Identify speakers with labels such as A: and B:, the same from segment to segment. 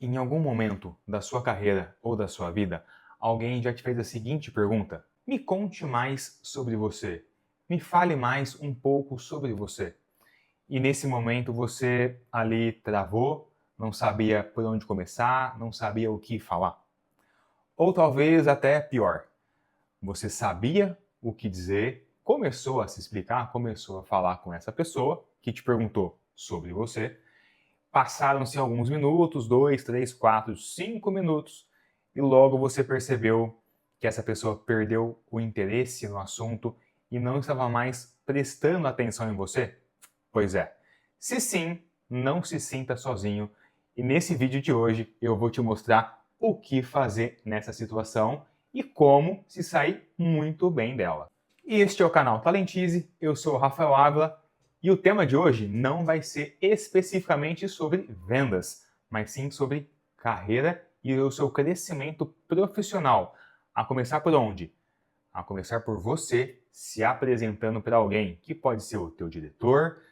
A: Em algum momento da sua carreira ou da sua vida, alguém já te fez a seguinte pergunta: me conte mais sobre você. Me fale mais um pouco sobre você. E nesse momento você ali travou, não sabia por onde começar, não sabia o que falar. Ou talvez até pior, você sabia o que dizer, começou a se explicar, começou a falar com essa pessoa que te perguntou sobre você. Passaram-se alguns minutos, 2, 3, 4, 5 minutos, e logo você percebeu que essa pessoa perdeu o interesse no assunto e não estava mais prestando atenção em você? Pois é. Se sim, não se sinta sozinho. E nesse vídeo de hoje eu vou te mostrar o que fazer nessa situação e como se sair muito bem dela. E este é o canal Talentize, eu sou o Rafael Ávila e o tema de hoje não vai ser especificamente sobre vendas, mas sim sobre carreira e o seu crescimento profissional. A começar por onde? A começar por você se apresentando para alguém, que pode ser o teu diretor,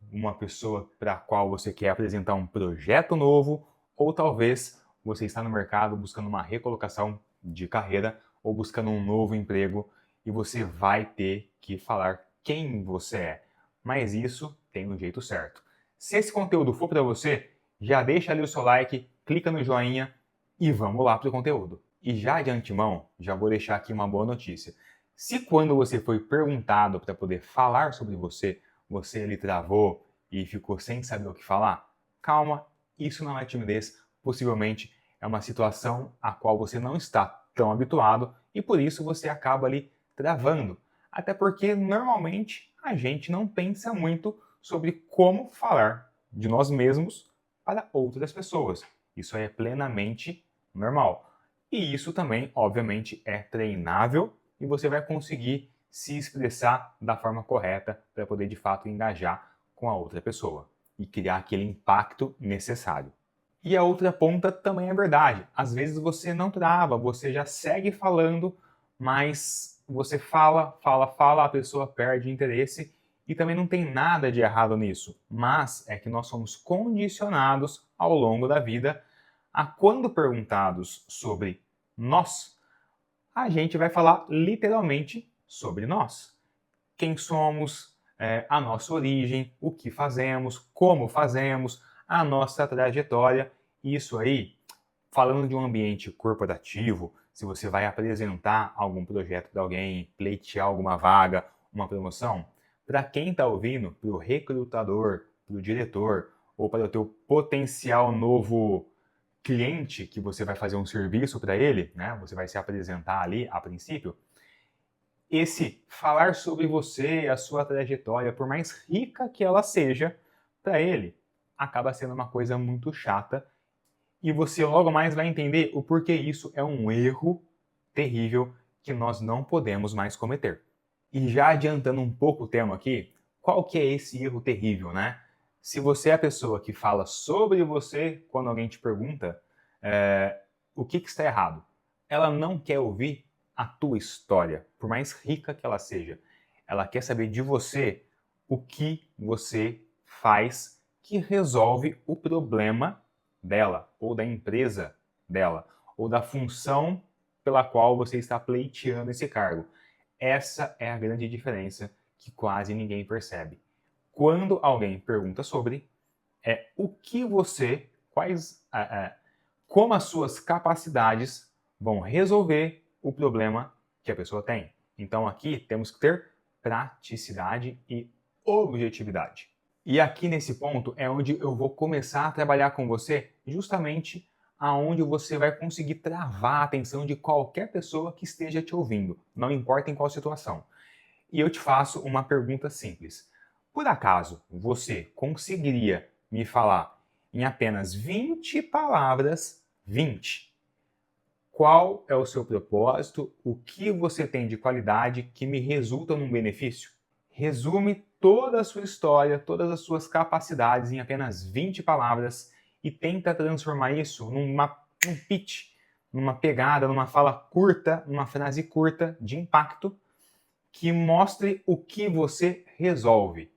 A: uma pessoa para a qual você quer apresentar um projeto novo, ou talvez você está no mercado buscando uma recolocação de carreira ou buscando um novo emprego e você vai ter que falar quem você é. Mas isso tem um jeito certo. Se esse conteúdo for para você, já deixa ali o seu like, clica no joinha e vamos lá para o conteúdo. E já de antemão, já vou deixar aqui uma boa notícia. Se quando você foi perguntado para poder falar sobre você, você ele travou e ficou sem saber o que falar, calma, isso não é timidez, possivelmente é uma situação a qual você não está tão habituado e por isso você acaba ali travando. Até porque normalmente a gente não pensa muito sobre como falar de nós mesmos para outras pessoas. Isso é plenamente normal. E isso também, obviamente, é treinável e você vai conseguir se expressar da forma correta para poder de fato engajar com a outra pessoa e criar aquele impacto necessário. E a outra ponta também é verdade. Às vezes você não trava, você já segue falando, mas você fala, fala, fala, a pessoa perde interesse e também não tem nada de errado nisso. Mas é que nós somos condicionados ao longo da vida a quando perguntados sobre nós, a gente vai falar literalmente sobre nós. Quem somos, a nossa origem, o que fazemos, como fazemos, a nossa trajetória. Isso aí, falando de um ambiente corporativo, se você vai apresentar algum projeto para alguém, pleitear alguma vaga, uma promoção, para quem está ouvindo, para o recrutador, para o diretor ou para o teu potencial novo cliente que você vai fazer um serviço para ele, né? Você vai se apresentar ali a princípio. Esse falar sobre você, a sua trajetória, por mais rica que ela seja, para ele acaba sendo uma coisa muito chata e você logo mais vai entender o porquê isso é um erro terrível que nós não podemos mais cometer. E já adiantando um pouco o tema aqui, qual que é esse erro terrível, né? Se você é a pessoa que fala sobre você quando alguém te pergunta o que está errado, ela não quer ouvir a tua história, por mais rica que ela seja. Ela quer saber de você o que você faz que resolve o problema dela, ou da empresa dela, ou da função pela qual você está pleiteando esse cargo. Essa é a grande diferença que quase ninguém percebe. Quando alguém pergunta sobre, é o que você, como as suas capacidades vão resolver o problema que a pessoa tem. Então aqui temos que ter praticidade e objetividade. E aqui nesse ponto é onde eu vou começar a trabalhar com você, justamente aonde você vai conseguir travar a atenção de qualquer pessoa que esteja te ouvindo, não importa em qual situação. E eu te faço uma pergunta simples. Por acaso você conseguiria me falar em apenas 20 palavras, 20, qual é o seu propósito, o que você tem de qualidade que me resulta num benefício? Resume toda a sua história, todas as suas capacidades em apenas 20 palavras e tenta transformar isso num pitch, numa pegada, numa fala curta, numa frase curta de impacto que mostre o que você resolve.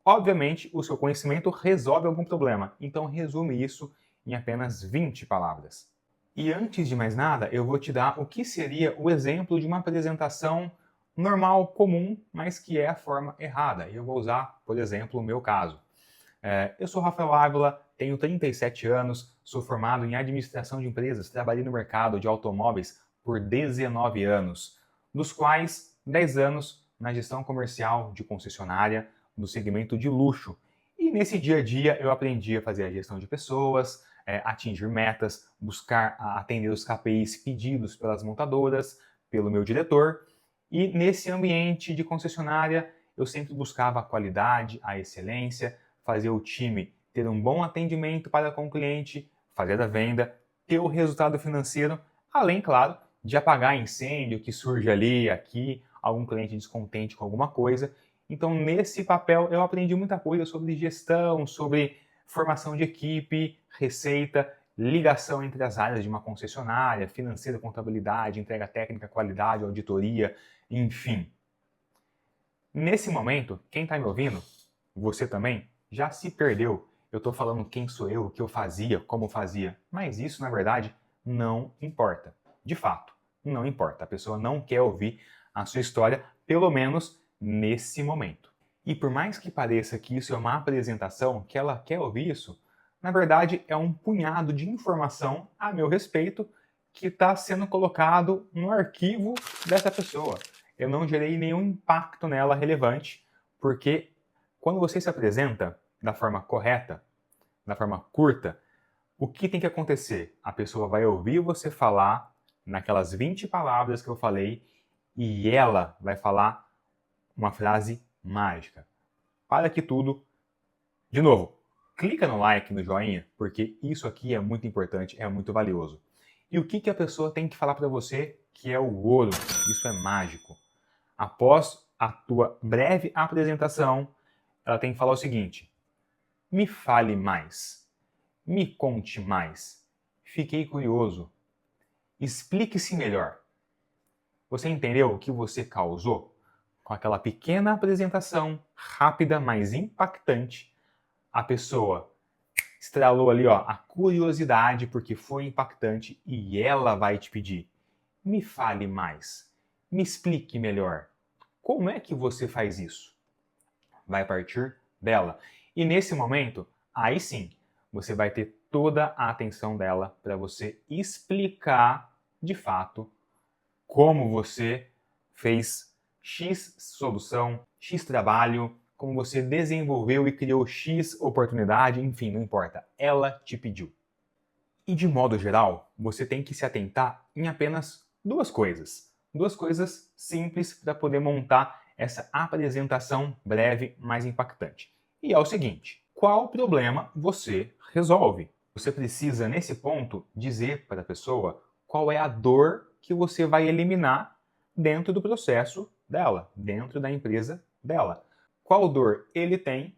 A: Obviamente, o seu conhecimento resolve algum problema, então resume isso em apenas 20 palavras. E antes de mais nada, eu vou te dar o que seria o exemplo de uma apresentação normal, comum, mas que é a forma errada. E eu vou usar, por exemplo, o meu caso. Eu sou Rafael Ávila, tenho 37 anos, sou formado em administração de empresas, trabalhei no mercado de automóveis por 19 anos, dos quais 10 anos na gestão comercial de concessionária no segmento de luxo. E nesse dia a dia eu aprendi a fazer a gestão de pessoas, atingir metas, buscar atender os KPIs pedidos pelas montadoras, pelo meu diretor. E nesse ambiente de concessionária eu sempre buscava a qualidade, a excelência, fazer o time ter um bom atendimento para com o cliente, fazer a venda, ter o resultado financeiro, além, claro, de apagar incêndio que surge ali, aqui, algum cliente descontente com alguma coisa. Então, nesse papel, eu aprendi muita coisa sobre gestão, sobre formação de equipe, receita, ligação entre as áreas de uma concessionária, financeira, contabilidade, entrega técnica, qualidade, auditoria, enfim. Nesse momento, quem está me ouvindo, você também, já se perdeu. Eu estou falando quem sou eu, o que eu fazia, como fazia. Mas isso, na verdade, não importa. De fato, não importa. A pessoa não quer ouvir a sua história, pelo menos nesse momento. E por mais que pareça que isso é uma apresentação, que ela quer ouvir isso, na verdade é um punhado de informação a meu respeito que está sendo colocado no arquivo dessa pessoa. Eu não gerei nenhum impacto nela relevante, porque quando você se apresenta da forma correta, da forma curta, o que tem que acontecer? A pessoa vai ouvir você falar naquelas 20 palavras que eu falei e ela vai falar uma frase mágica. Para que tudo, de novo, clica no like, no joinha, porque isso aqui é muito importante, é muito valioso. E o que a pessoa tem que falar para você que é o ouro? Isso é mágico. Após a tua breve apresentação, ela tem que falar o seguinte: me fale mais, me conte mais, fiquei curioso, explique-se melhor. Você entendeu o que você causou? Com aquela pequena apresentação, rápida, mas impactante, a pessoa estralou ali a curiosidade porque foi impactante e ela vai te pedir: me fale mais, me explique melhor. Como é que você faz isso? Vai partir dela. E nesse momento, aí sim, você vai ter toda a atenção dela para você explicar de fato como você fez X solução, X trabalho, como você desenvolveu e criou X oportunidade, enfim, não importa. Ela te pediu. E de modo geral, você tem que se atentar em apenas duas coisas. Duas coisas simples para poder montar essa apresentação breve, mais impactante. E é o seguinte: qual problema você resolve? Você precisa, nesse ponto, dizer para a pessoa qual é a dor que você vai eliminar dentro do processo dela, dentro da empresa dela. Qual dor ele tem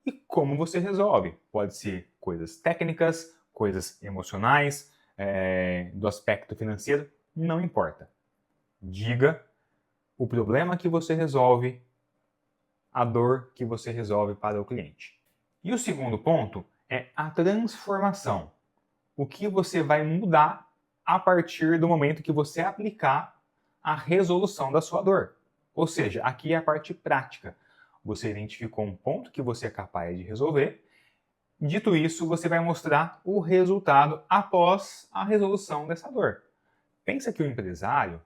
A: e como você resolve. Pode ser coisas técnicas, coisas emocionais, do aspecto financeiro, não importa. Diga o problema que você resolve, a dor que você resolve para o cliente. E o segundo ponto é a transformação. O que você vai mudar a partir do momento que você aplicar a resolução da sua dor. Ou seja, aqui é a parte prática. Você identificou um ponto que você é capaz de resolver. Dito isso, você vai mostrar o resultado após a resolução dessa dor. Pensa que o empresário,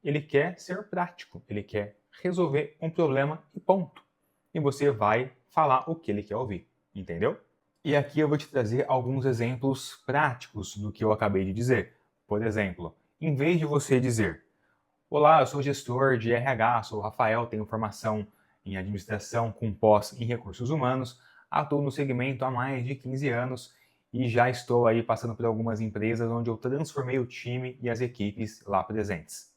A: ele quer ser prático, ele quer resolver um problema e ponto. E você vai falar o que ele quer ouvir, entendeu? E aqui eu vou te trazer alguns exemplos práticos do que eu acabei de dizer. Por exemplo, em vez de você dizer: olá, eu sou gestor de RH, sou o Rafael, tenho formação em administração com pós em recursos humanos, atuo no segmento há mais de 15 anos e já estou aí passando por algumas empresas onde eu transformei o time e as equipes lá presentes.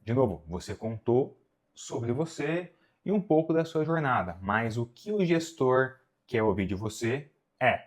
A: De novo, você contou sobre você e um pouco da sua jornada, mas o que o gestor quer ouvir de você é: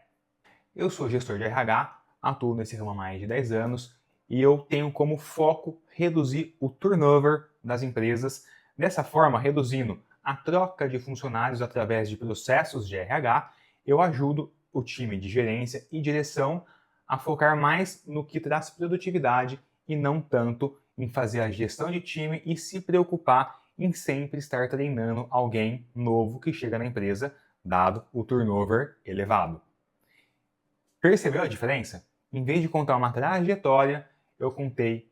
A: eu sou gestor de RH, atuo nesse ramo há mais de 10 anos e eu tenho como foco reduzir o turnover das empresas, dessa forma, reduzindo a troca de funcionários através de processos de RH, eu ajudo o time de gerência e direção a focar mais no que traz produtividade e não tanto em fazer a gestão de time e se preocupar em sempre estar treinando alguém novo que chega na empresa, dado o turnover elevado. Percebeu a diferença? Em vez de contar uma trajetória, eu contei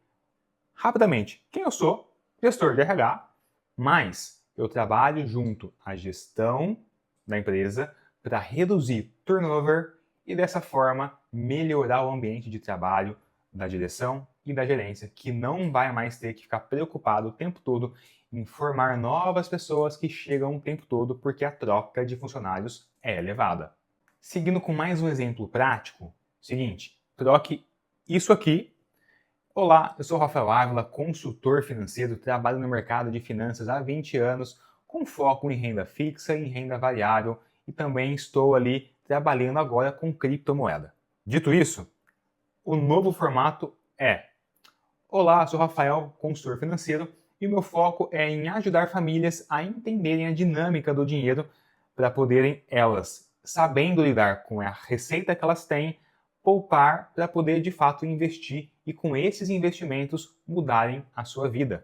A: rapidamente quem eu sou, gestor de RH, mas eu trabalho junto à gestão da empresa para reduzir turnover e dessa forma melhorar o ambiente de trabalho da direção e da gerência, que não vai mais ter que ficar preocupado o tempo todo em formar novas pessoas que chegam o tempo todo porque a troca de funcionários é elevada. Seguindo com mais um exemplo prático, seguinte, troque isso aqui. Olá, eu sou Rafael Ávila, consultor financeiro, trabalho no mercado de finanças há 20 anos, com foco em renda fixa e em renda variável, e também estou ali trabalhando agora com criptomoeda. Dito isso, o novo formato é: olá, sou Rafael, consultor financeiro, e o meu foco é em ajudar famílias a entenderem a dinâmica do dinheiro para poderem elas, sabendo lidar com a receita que elas têm, poupar para poder de fato investir e com esses investimentos mudarem a sua vida.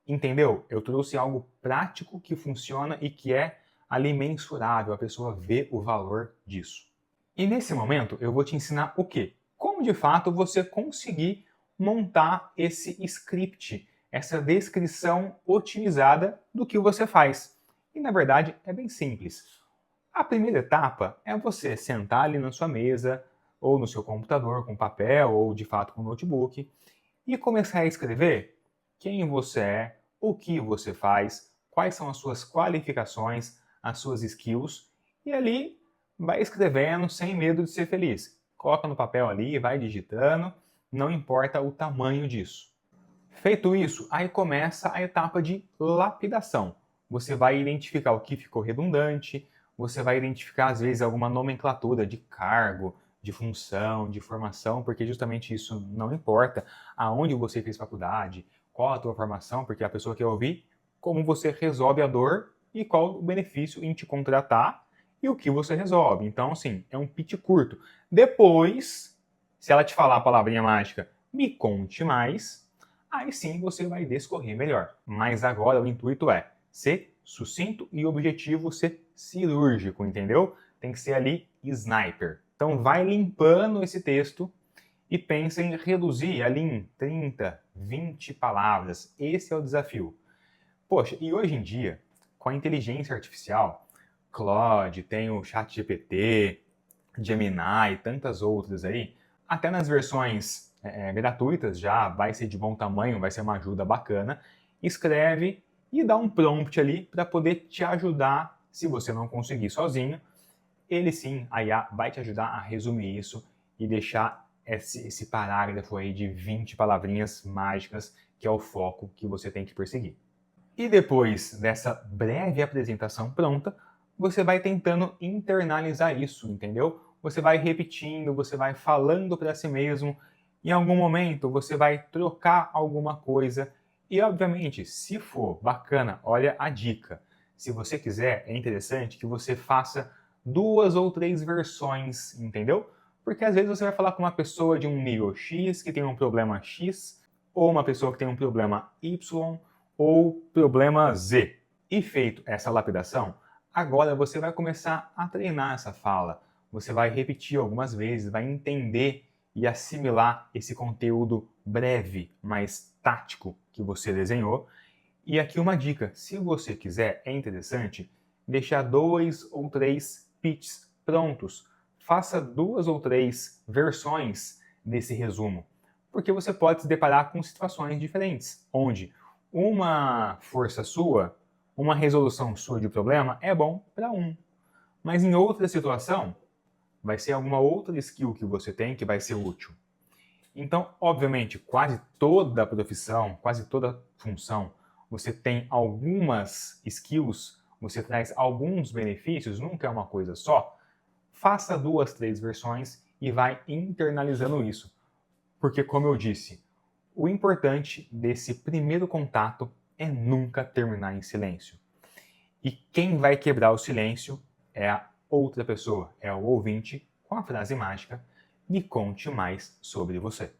A: Entendeu? Eu trouxe algo prático que funciona e que é ali mensurável, a pessoa vê o valor disso. E nesse momento eu vou te ensinar o quê? Como de fato você conseguir montar esse script, essa descrição otimizada do que você faz. E na verdade é bem simples. A primeira etapa é você sentar ali na sua mesa, ou no seu computador com papel, ou de fato com notebook, e começar a escrever quem você é, o que você faz, quais são as suas qualificações, as suas skills, e ali vai escrevendo sem medo de ser feliz. Coloca no papel ali, vai digitando, não importa o tamanho disso. Feito isso, aí começa a etapa de lapidação. Você vai identificar o que ficou redundante, você vai identificar, às vezes, alguma nomenclatura de cargo, de função, de formação, porque justamente isso não importa. Aonde você fez faculdade, qual a tua formação, porque a pessoa quer ouvir como você resolve a dor e qual o benefício em te contratar e o que você resolve. Então, assim, é um pitch curto. Depois, se ela te falar a palavrinha mágica, me conte mais, aí sim você vai discorrer melhor. Mas agora o intuito é ser sucinto e objetivo, ser cirúrgico, entendeu? Tem que ser ali sniper. Então vai limpando esse texto e pensa em reduzir ali em 30, 20 palavras. Esse é o desafio. Poxa, e hoje em dia, com a inteligência artificial, Claude, tem o ChatGPT, Gemini e tantas outras aí, até nas versões gratuitas já vai ser de bom tamanho, vai ser uma ajuda bacana. Escreve e dá um prompt ali para poder te ajudar, se você não conseguir sozinho. Ele sim, a IA, vai te ajudar a resumir isso e deixar esse parágrafo aí de 20 palavrinhas mágicas, que é o foco que você tem que perseguir. E depois dessa breve apresentação pronta, você vai tentando internalizar isso, entendeu? Você vai repetindo, você vai falando para si mesmo. Em algum momento você vai trocar alguma coisa. E obviamente, se for bacana, olha a dica. Se você quiser, é interessante que você faça 2 ou 3 versões, entendeu? Porque às vezes você vai falar com uma pessoa de um nível X que tem um problema X, ou uma pessoa que tem um problema Y, ou problema Z. E feito essa lapidação, agora você vai começar a treinar essa fala. Você vai repetir algumas vezes, vai entender e assimilar esse conteúdo breve, mas tático que você desenhou. E aqui uma dica, se você quiser, é interessante deixar 2 ou 3 pitches prontos. Faça 2 ou 3 versões desse resumo, porque você pode se deparar com situações diferentes, onde uma força sua, uma resolução sua de problema é bom para um, mas em outra situação vai ser alguma outra skill que você tem que vai ser útil. Então, obviamente, quase toda profissão, quase toda função, você tem algumas skills, você traz alguns benefícios, nunca é uma coisa só. Faça 2, 3 versões e vai internalizando isso. Porque, como eu disse, o importante desse primeiro contato é nunca terminar em silêncio. E quem vai quebrar o silêncio é a outra pessoa é o ouvinte com a frase mágica: me conte mais sobre você.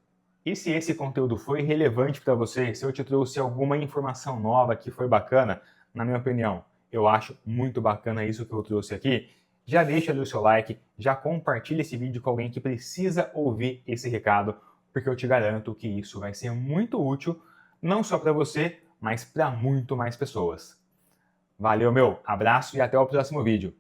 A: E se esse conteúdo foi relevante para você, se eu te trouxe alguma informação nova que foi bacana, na minha opinião, eu acho muito bacana isso que eu trouxe aqui, já deixa ali o seu like, já compartilha esse vídeo com alguém que precisa ouvir esse recado, porque eu te garanto que isso vai ser muito útil, não só para você, mas para muito mais pessoas. Valeu, meu, abraço e até o próximo vídeo.